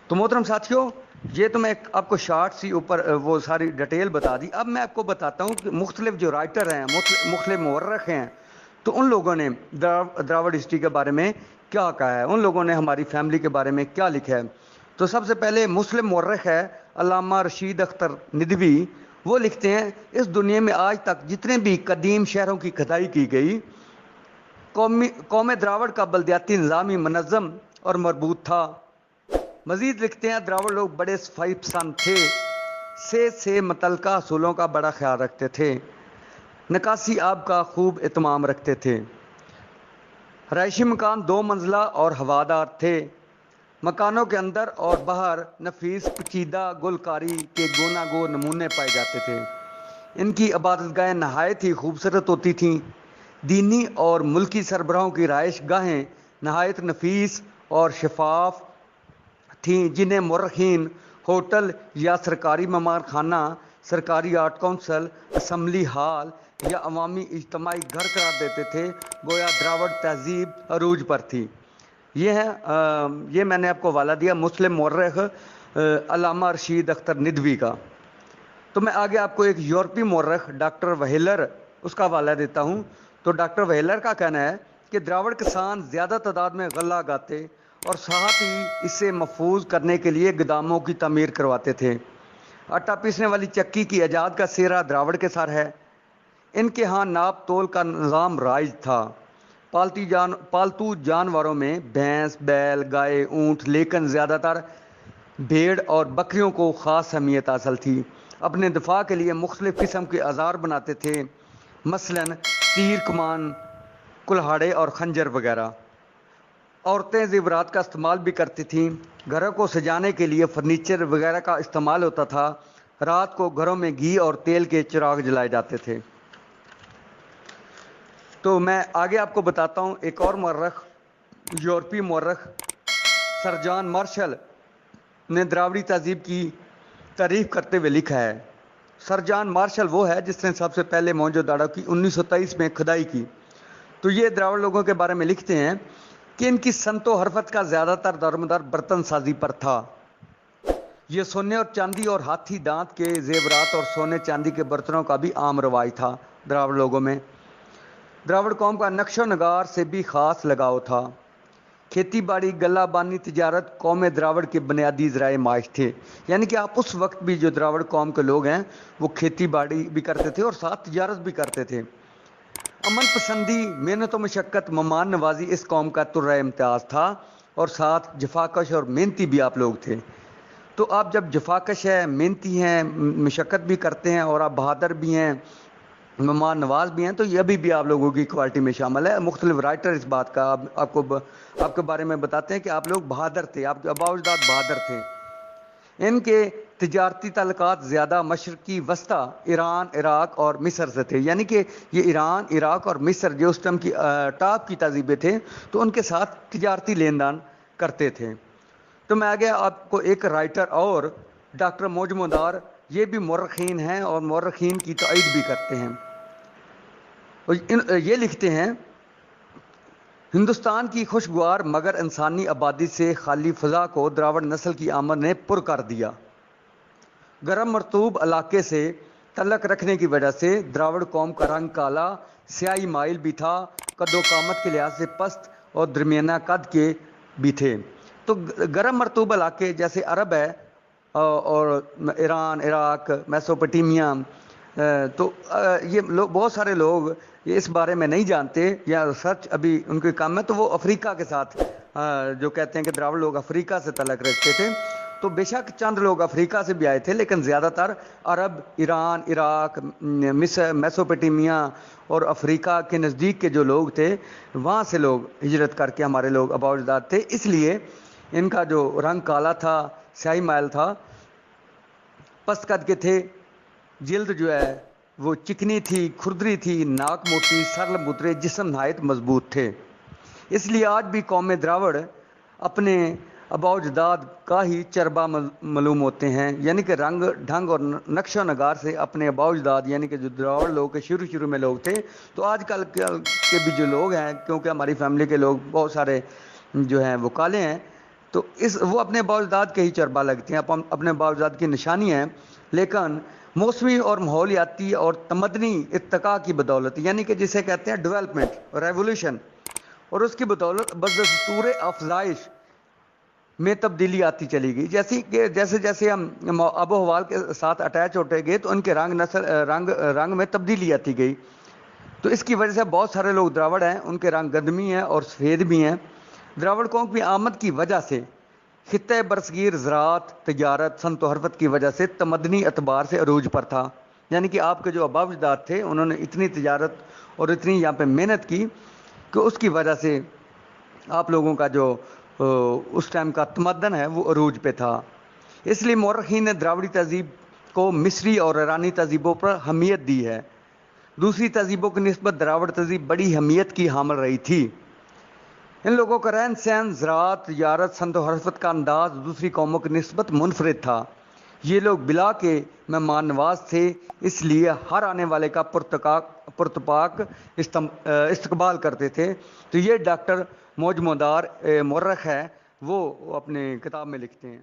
تو محترم ساتھیوں، یہ تو میں آپ کو شارٹ سی اوپر وہ ساری ڈیٹیل بتا دی. اب میں آپ کو بتاتا ہوں کہ مختلف جو رائٹر ہیں، مختلف مورخ ہیں، تو ان لوگوں نے دراوڑ ہسٹری کے بارے میں کیا کہا ہے، ان لوگوں نے ہماری فیملی کے بارے میں کیا لکھا ہے. تو سب سے پہلے مسلم مورخ ہے علامہ رشید اختر ندوی. وہ لکھتے ہیں اس دنیا میں آج تک جتنے بھی قدیم شہروں کی کھدائی کی گئی، قوم دراوڑ کا بلدیاتی نظام ہی منظم اور مربوط تھا. مزید لکھتے ہیں دراوڑ لوگ بڑے صفائی پسند تھے، سے متعلقہ اصولوں کا بڑا خیال رکھتے تھے، نکاسی آب کا خوب اہتمام رکھتے تھے. رہائشی مکان 2 منزلہ اور ہوادار تھے. مکانوں کے اندر اور باہر نفیس پیچیدہ گلکاری کے گوناگون نمونے پائے جاتے تھے. ان کی عبادت گاہیں نہایت ہی خوبصورت ہوتی تھیں. دینی اور ملکی سربراہوں کی رہائش گاہیں نہایت نفیس اور شفاف تھیں، جنہیں مورخین ہوٹل یا سرکاری مہمان خانہ، سرکاری آرٹ کونسل، اسمبلی ہال یا عوامی اجتماعی گھر قرار دیتے تھے. گویا دراوڑ تہذیب عروج پر تھی. یہ میں نے آپ کو حوالہ دیا مسلم مورخ علامہ رشید اختر ندوی کا. تو میں آگے آپ کو ایک یورپی مورخ ڈاکٹر وہیلر اس کا حوالہ دیتا ہوں. تو ڈاکٹر وہیلر کا کہنا ہے کہ دراوڑ کسان زیادہ تعداد میں غلہ گاتے اور ساتھ ہی اسے محفوظ کرنے کے لیے گوداموں کی تعمیر کرواتے تھے. آٹا پیسنے والی چکی کی ایجاد کا سہرا دراوڑ کے سر ہے. ان کے ہاں ناپ تول کا نظام رائج تھا. پالتو جانوروں میں بھینس، بیل، گائے، اونٹ، لیکن زیادہ تر بھیڑ اور بکریوں کو خاص اہمیت حاصل تھی. اپنے دفاع کے لیے مختلف قسم کے اوزار بناتے تھے، مثلاً تیر کمان، کلہاڑے اور خنجر وغیرہ. عورتیں زیورات کا استعمال بھی کرتی تھیں. گھروں کو سجانے کے لیے فرنیچر وغیرہ کا استعمال ہوتا تھا. رات کو گھروں میں گھی اور تیل کے چراغ جلائے جاتے تھے. تو میں آگے آپ کو بتاتا ہوں ایک اور مورخ، یورپی مورخ سر جان مارشل نے دراوڑی تہذیب کی تعریف کرتے ہوئے لکھا ہے. سر جان مارشل وہ ہے جس نے سب سے پہلے موہنجو داڑو کی 1923 میں کھدائی کی. تو یہ دراوڑ لوگوں کے بارے میں لکھتے ہیں کہ ان کی صنعت و حرفت کا زیادہ تر دارمدار برتن سازی پر تھا. یہ سونے اور چاندی اور ہاتھی دانت کے زیورات اور سونے چاندی کے برتنوں کا بھی عام رواج تھا دراوڑ لوگوں میں. دراوڑ قوم کا نقش و نگار سے بھی خاص لگاؤ تھا. کھیتی باڑی، غلہ بانی، تجارت قوم دراوڑ کے بنیادی ذرائع معاش تھے. یعنی کہ آپ اس وقت بھی جو دراوڑ قوم کے لوگ ہیں وہ کھیتی باڑی بھی کرتے تھے اور ساتھ تجارت بھی کرتے تھے. امن پسندی، محنت و مشقت، مہمان نوازی اس قوم کا ترہ امتیاز تھا، اور ساتھ جفاکش اور محنتی بھی آپ لوگ تھے. تو آپ جب جفاکش ہیں، محنتی ہیں، مشقت بھی کرتے ہیں اور آپ بہادر بھی ہیں، مہمان نواز بھی ہیں، تو یہ ابھی بھی آپ لوگوں کی کوالٹی میں شامل ہے. مختلف رائٹر اس بات کا آپ کے بارے میں بتاتے ہیں کہ آپ لوگ بہادر تھے، آپ کے آباء و اجداد بہادر تھے. ان کے تجارتی تعلقات زیادہ مشرقی وسطی ایران، عراق اور مصر سے تھے. یعنی کہ یہ ایران، عراق اور مصر جو اس ٹائم کی ٹاپ کی تہذیبیں تھے، تو ان کے ساتھ تجارتی لین دین کرتے تھے. تو میں آگے آپ کو ایک رائٹر اور ڈاکٹر موجمدار، یہ بھی مورخین ہیں اور مورخین کی تائید بھی کرتے ہیں. یہ لکھتے ہیں ہندوستان کی خوشگوار مگر انسانی آبادی سے خالی فضا کو دراوڑ نسل کی آمد نے پر کر دیا. گرم مرطوب علاقے سے تعلق رکھنے کی وجہ سے دراوڑ قوم کا رنگ کالا، سیاہی مائل بھی تھا، قد و قامت کے لحاظ سے پست اور درمیانہ قد کے بھی تھے. تو گرم مرطوب علاقے جیسے عرب ہے اور ایران، عراق، میسوپوٹیمیا، تو یہ بہت سارے لوگ یہ اس بارے میں نہیں جانتے یا ریسرچ ابھی ان کے کام میں. تو وہ افریقہ کے ساتھ جو کہتے ہیں کہ دراوڑ لوگ افریقہ سے تعلق رکھتے تھے، تو بے شک چند لوگ افریقہ سے بھی آئے تھے، لیکن زیادہ تر عرب، ایران، عراق، مصر، میسوپوٹیمیا اور افریقہ کے نزدیک کے جو لوگ تھے وہاں سے لوگ ہجرت کر کے ہمارے لوگ آباء و اجداد تھے. اس لیے ان کا جو رنگ کالا تھا، سیاہی مائل تھا، پست قد کے تھے، جلد جو ہے وہ چکنی تھی، کھردری تھی، ناک موٹی، سر لمبوترے، جسم نہایت مضبوط تھے. اس لیے آج بھی قوم دراوڑ اپنے آباء و اجداد کا ہی چربا معلوم ہوتے ہیں. یعنی کہ رنگ ڈھنگ اور نقش و نگار سے اپنے آباء و اجداد یعنی کہ جو دراوڑ لوگ کے شروع میں لوگ تھے. تو آج کل کے بھی جو لوگ ہیں، کیونکہ ہماری فیملی کے لوگ بہت سارے جو ہیں وہ کالے ہیں، تو وہ اپنے باوجداد کے ہی چربا لگتے ہیں، اپنے باوجداد کی نشانی ہیں، لیکن موسمی اور ماحولیاتی اور تمدنی ارتقاء کی بدولت، یعنی کہ جسے کہتے ہیں ڈیولپمنٹ، ریولیوشن، اور اس کی بدولت بدستور افزائش میں تبدیلی آتی چلی گئی. جیسے جیسے ہم آب و ہوا کے ساتھ اٹیچ ہوتے گئے تو ان کے رنگ میں تبدیلی آتی گئی. تو اس کی وجہ سے بہت سارے لوگ دراوڑ ہیں، ان کے رنگ گندمی ہیں اور سفید بھی ہیں. دراوڑ قوم کی آمد کی وجہ سے خطہ برصغیر زراعت، تجارت، صنعت و حرفت کی وجہ سے تمدنی اعتبار سے عروج پر تھا. یعنی کہ آپ کے جو آباء و اجداد تھے انہوں نے اتنی تجارت اور اتنی یہاں پہ محنت کی کہ اس کی وجہ سے آپ لوگوں کا جو اس ٹائم کا تمدن ہے وہ عروج پہ تھا. اس لیے مورخین نے دراوڑی تہذیب کو مصری اور ایرانی تہذیبوں پر اہمیت دی ہے. دوسری تہذیبوں کی نسبت دراوڑ تہذیب بڑی اہمیت کی حامل رہی تھی. ان لوگوں کا رہن سہن، زراعت، تجارت، صنعت و حرفت کا انداز دوسری قوموں کی نسبت منفرد تھا. یہ لوگ بلا کے مہمان نواز تھے، اس لیے ہر آنے والے کا پرتپاک استقبال کرتے تھے. تو یہ ڈاکٹر موج مدار مورخ ہے، وہ اپنے کتاب میں لکھتے ہیں.